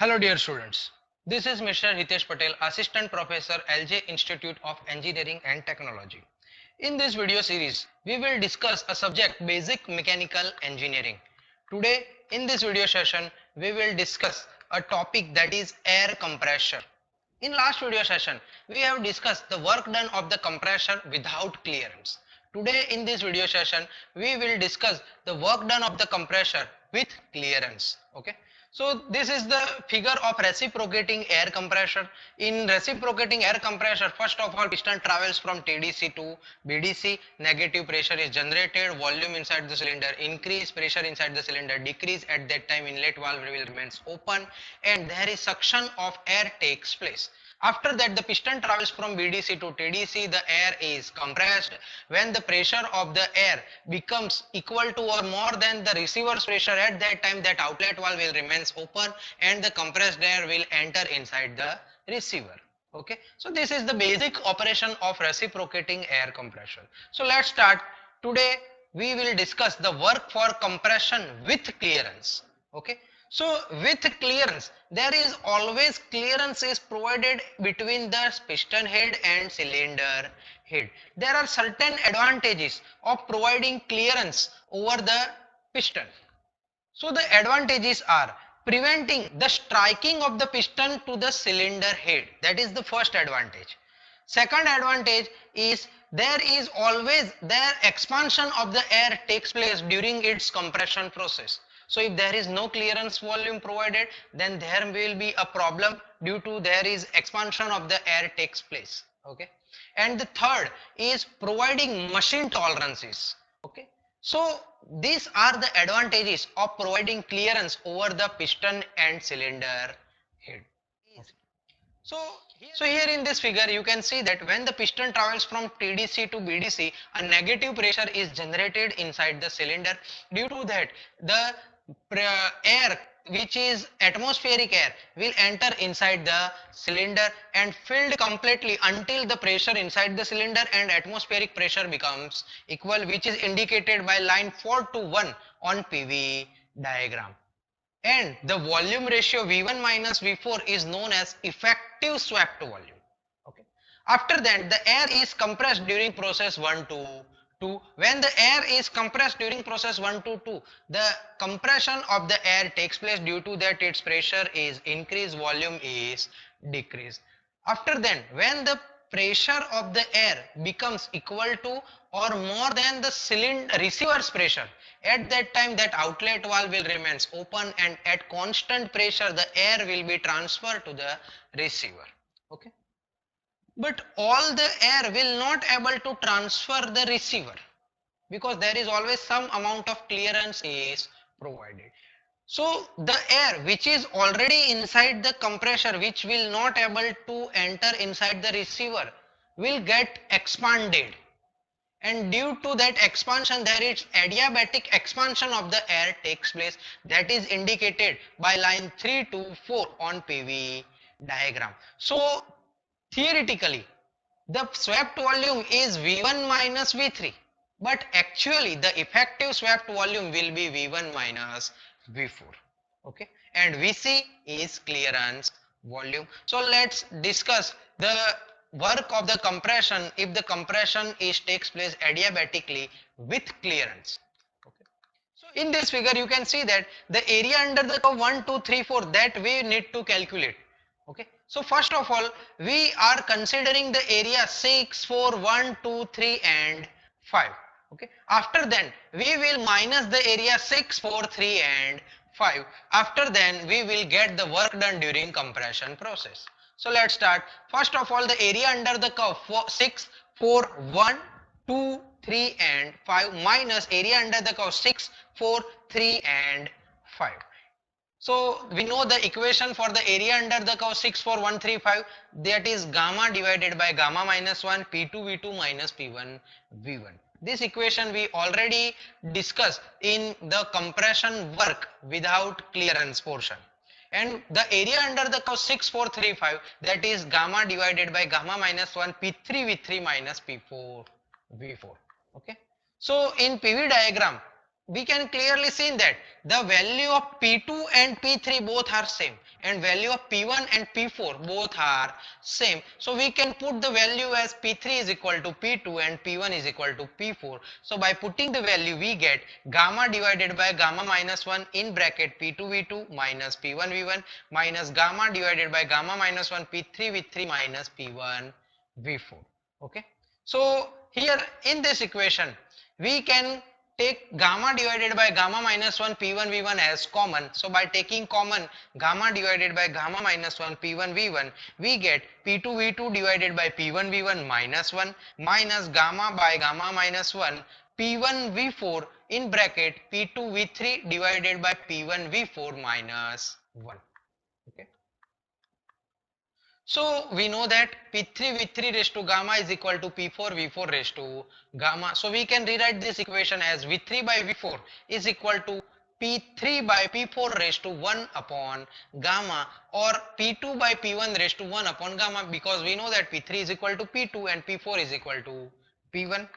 Hello dear students, this is Mr. Hitesh Patel, Assistant Professor LJ Institute of Engineering and Technology. In this video series, we will discuss a subject Basic Mechanical Engineering. Today in this video session, we will discuss a topic that is air compressor. In last video session, we have discussed the work done of the compressor without clearance. Today in this video session, we will discuss the work done of the compressor with clearance. Okay. So this is the figure of reciprocating air compressor. In reciprocating air compressor, first of all, piston travels from TDC to BDC. Negative pressure is generated, volume inside the cylinder increase, pressure inside the cylinder decrease. At that time, inlet valve will remains open and there is suction of air takes place. After that, the piston travels from BDC to TDC, the air is compressed. When the pressure of the air becomes equal to or more than the receiver's pressure, at that time that outlet valve will remains open and the compressed air will enter inside the receiver. Okay, so this is the basic operation of reciprocating air compression. So let's start. Today we will discuss the work for compression with clearance. Okay, so with clearance, there is always clearance is provided between the piston head and cylinder head. There are certain advantages of providing clearance over the piston. So the advantages are preventing the striking of the piston to the cylinder head. That is the first advantage. Second advantage is there is always their expansion of the air takes place during its compression process. So if there is no clearance volume provided, then there will be a problem due to there is expansion of the air takes place. Okay. And the third is providing machine tolerances. Okay. So these are the advantages of providing clearance over the piston and cylinder head. Okay. So here in this figure you can see that when the piston travels from TDC to BDC, a negative pressure is generated inside the cylinder. Due to that, the air which is atmospheric air will enter inside the cylinder and filled completely until the pressure inside the cylinder and atmospheric pressure becomes equal, which is indicated by line 4 to 1 on PV diagram. And the volume ratio V1 minus V4 is known as effective swept volume. Okay. After that, the air is compressed during process 1 to 2. When the air is compressed during process 1 to 2, the compression of the air takes place. Due to that, its pressure is increased, volume is decreased. After then, when the pressure of the air becomes equal to or more than the cylinder receiver's pressure, at that time that outlet valve will remains open and at constant pressure the air will be transferred to the receiver. Okay. But all the air will not able to transfer the receiver because there is always some amount of clearance is provided. So the air which is already inside the compressor, which will not able to enter inside the receiver, will get expanded, and due to that expansion there is adiabatic expansion of the air takes place, that is indicated by line 3 to 4 on PV diagram. So theoretically the swept volume is V1 minus V3, but actually the effective swept volume will be V1 minus V4. Okay, and VC is clearance volume. So let's discuss the work of the compression if the compression is takes place adiabatically with clearance. Okay. So in this figure you can see that the area under the curve 1, 2, 3, 4 that we need to calculate. Okay. So first of all we are considering the area 6, 4, 1, 2, 3 and 5. Okay. After then we will minus the area 6, 4, 3 and 5. After then we will get the work done during compression process. So let's start. First of all, the area under the curve 6, 4, 1, 2, 3 and 5 minus area under the curve 6, 4, 3 and 5. So we know the equation for the area under the curve 6, 4, 1, 3, 5, that is gamma divided by gamma minus 1 P2 V2 minus P1 V1. This equation we already discussed in the compression work without clearance portion. And the area under the curve 6, 4, 3, 5, that is gamma divided by gamma minus 1 P3 V3 minus P4 V4. Okay. So in PV diagram we can clearly see that the value of P2 and P3 both are same, and value of P1 and P4 both are same. So we can put the value as P3 is equal to P2 and P1 is equal to P4. So by putting the value, we get gamma divided by gamma minus 1 in bracket P2 V2 minus P1 V1 minus gamma divided by gamma minus 1 P3 V3 minus P1 V4. Okay. So here in this equation, we can take gamma divided by gamma minus 1 P1 V1 as common. So by taking common gamma divided by gamma minus 1 P1 V1, we get P2 V2 divided by P1 V1 minus 1 minus gamma by gamma minus 1 P1 V4 in bracket P2 V3 divided by P1 V4 minus 1. Okay. So we know that P3 V3 raised to gamma is equal to P4 V4 raised to gamma. So we can rewrite this equation as V3 by V4 is equal to P3 by P4 raised to 1 upon gamma, or P2 by P1 raised to 1 upon gamma, because we know that P3 is equal to P2 and P4 is equal to P1.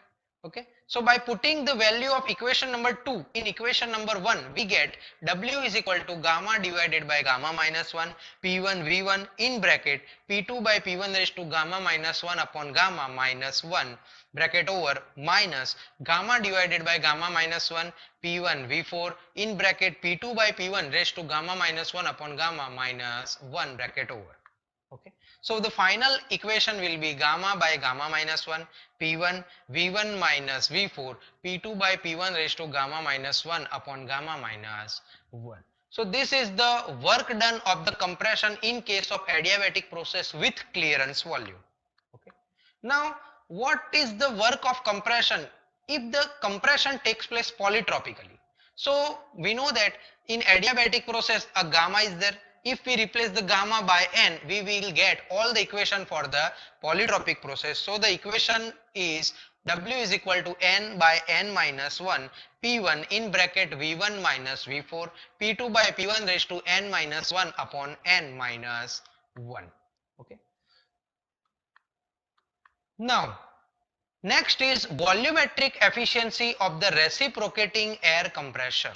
Okay. So by putting the value of equation number 2 in equation number 1, we get W is equal to gamma divided by gamma minus 1 P1 V1 in bracket P2 by P1 raised to gamma minus 1 upon gamma minus 1 bracket over minus gamma divided by gamma minus 1 P1 V4 in bracket P2 by P1 raised to gamma minus 1 upon gamma minus 1 bracket over. Okay. So the final equation will be gamma by gamma minus 1 P1 V1 minus V4 P2 by P1 raised to gamma minus 1 upon gamma minus 1. So this is the work done of the compression in case of adiabatic process with clearance volume. Okay. Now what is the work of compression if the compression takes place polytropically? So we know that in adiabatic process a gamma is there. If we replace the gamma by n, we will get all the equation for the polytropic process. So the equation is W is equal to n by n minus 1 P1 in bracket V1 minus V4 P2 by P1 raised to n minus 1 upon n minus 1. Okay. Now next is volumetric efficiency of the reciprocating air compressor.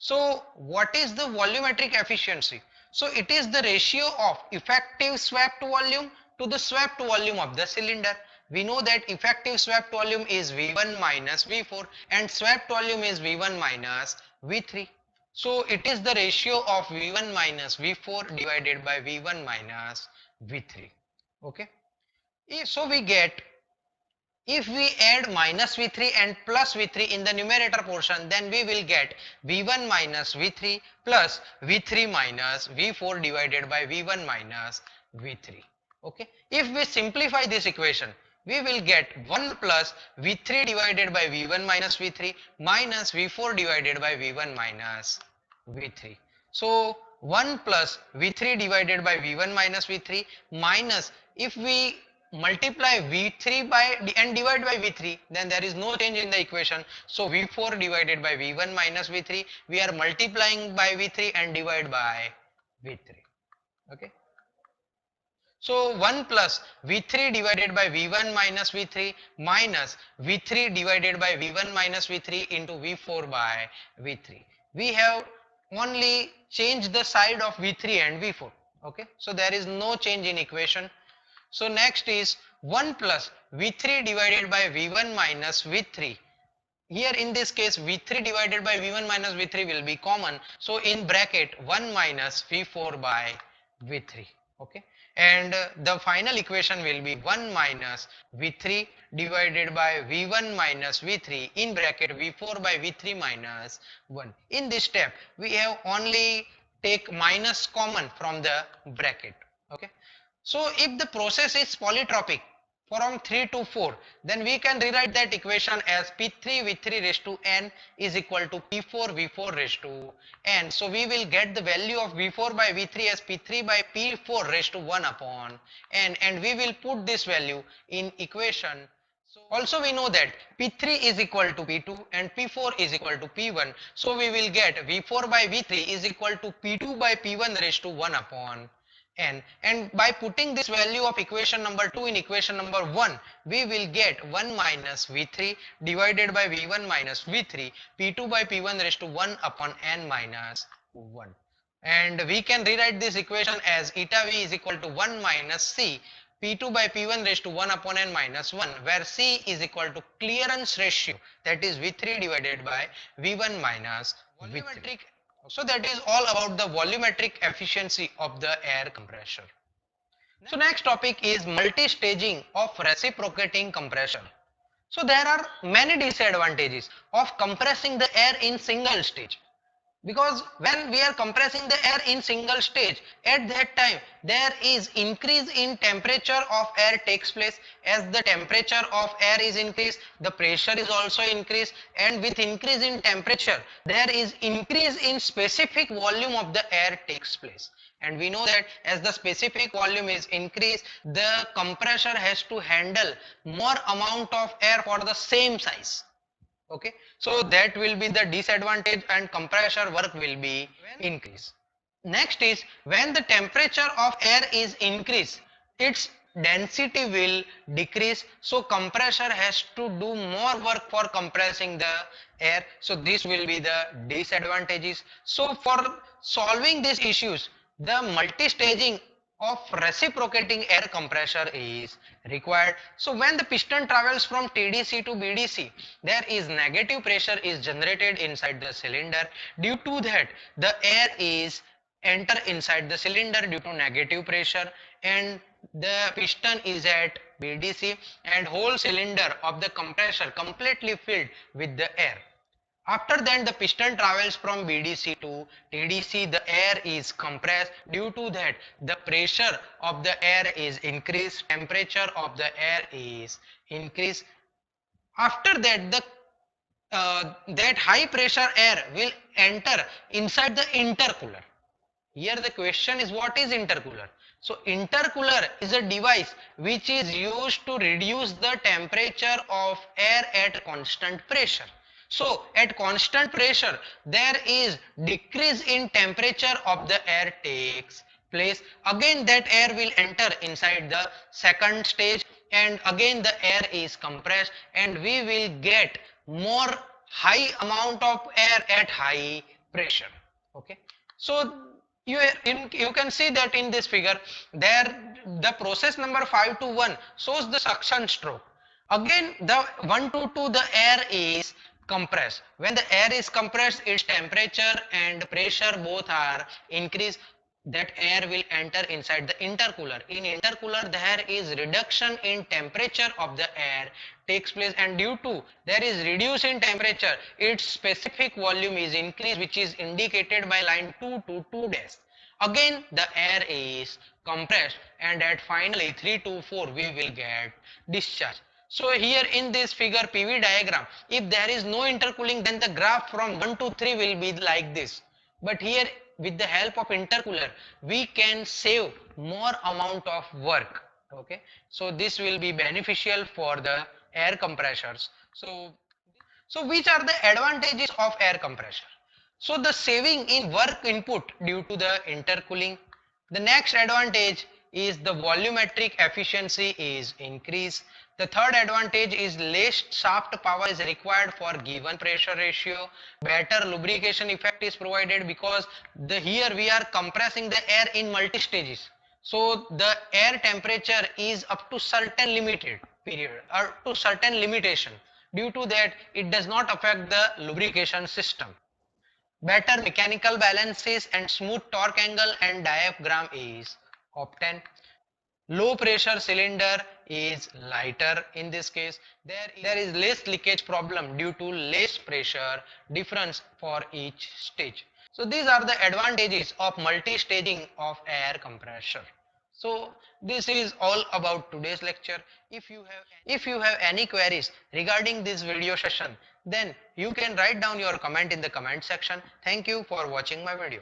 So what is the volumetric efficiency? So it is the ratio of effective swept volume to the swept volume of the cylinder. We know that effective swept volume is V1 minus V4 and swept volume is V1 minus V3. So it is the ratio of V1 minus V4 divided by V1 minus V3. Okay. So we get, if we add minus V3 and plus V3 in the numerator portion, then we will get V1 minus V3 plus V3 minus V4 divided by V1 minus V3. Okay. If we simplify this equation, we will get 1 plus V3 divided by V1 minus V3 minus V4 divided by V1 minus V3. So 1 plus V3 divided by V1 minus V3 minus, if we multiply V3 by and divide by V3, then there is no change in the equation. So V4 divided by V1 minus V3, we are multiplying by V3 and divide by V3. Okay. So 1 plus V3 divided by V1 minus V3 minus V3 divided by V1 minus V3 into V4 by V3. We have only changed the side of V3 and V4. Okay. So there is no change in equation. So next is 1 plus V3 divided by V1 minus V3. Here in this case V3 divided by V1 minus V3 will be common. So in bracket 1 minus V4 by V3. Okay. And the final equation will be 1 minus V3 divided by V1 minus V3 in bracket V4 by V3 minus 1. In this step we have only take minus common from the bracket. Okay. So if the process is polytropic from 3 to 4, then we can rewrite that equation as P3 V3 raised to n is equal to P4 V4 raised to n. So we will get the value of V4 by V3 as P3 by P4 raised to 1 upon n, and we will put this value in equation. So also we know that P3 is equal to P2 and P4 is equal to P1. So we will get V4 by V3 is equal to P2 by P1 raised to 1 upon n, and by putting this value of equation number 2 in equation number 1, we will get 1 minus V3 divided by V1 minus V3, P2 by P1 raised to 1 upon n minus 1. And we can rewrite this equation as eta V is equal to 1 minus C P2 by P1 raised to 1 upon n minus 1, where C is equal to clearance ratio, that is V3 divided by V1 minus V3. So that is all about the volumetric efficiency of the air compressor. So next topic is multi-staging of reciprocating compressor. So there are many disadvantages of compressing the air in single stage. Because when we are compressing the air in single stage, at that time there is increase in temperature of air takes place. As the temperature of air is increased, the pressure is also increased, and with increase in temperature there is increase in specific volume of the air takes place. And we know that as the specific volume is increased, the compressor has to handle more amount of air for the same size. Okay, so that will be the disadvantage, and compressor work will be increased. Next is when the temperature of air is increased, its density will decrease, so compressor has to do more work for compressing the air. So this will be the disadvantages. So for solving these issues, the multi-staging of reciprocating air compressor is required. So when the piston travels from TDC to BDC, there is negative pressure is generated inside the cylinder. Due to that, the air is enter inside the cylinder due to negative pressure, and the piston is at BDC, and whole cylinder of the compressor completely filled with the air. After that, the piston travels from BDC to TDC. The air is compressed. Due to that, the pressure of the air is increased, temperature of the air is increased. After that, that high pressure air will enter inside the intercooler. Here the question is, what is intercooler? So intercooler is a device which is used to reduce the temperature of air at constant pressure. So at constant pressure there is decrease in temperature of the air takes place. Again that air will enter inside the second stage, and again the air is compressed, and we will get more high amount of air at high pressure. Okay, so you can see that in this figure there the process number 5 to 1 shows the suction stroke. Again the 1 to 2 the air is compressed. When the air is compressed, its temperature and pressure both are increased. That air will enter inside the intercooler. In intercooler there is reduction in temperature of the air takes place, and due to there is reduce in temperature, its specific volume is increased, which is indicated by line 2 to 2 dash. Again the air is compressed, and at finally 3 to 4 we will get discharge. So here in this figure PV diagram, if there is no intercooling, then the graph from 1 to 3 will be like this. But here with the help of intercooler, we can save more amount of work. Okay, so this will be beneficial for the air compressors. So which are the advantages of air compressor? So the saving in work input due to the intercooling. The next advantage is the volumetric efficiency is increased. The third advantage is less shaft power is required for given pressure ratio. Better lubrication effect is provided because here we are compressing the air in multi stages. So the air temperature is up to certain limited period or to certain limitation. Due to that, it does not affect the lubrication system. Better mechanical balances and smooth torque angle and diaphragm is obtained. Low pressure cylinder is lighter. In this case there is less leakage problem due to less pressure difference for each stage. So these are the advantages of multi-staging of air compressor. So this is all about today's lecture. If you have any queries regarding this video session, then you can write down your comment in the comment section. Thank you for watching my video.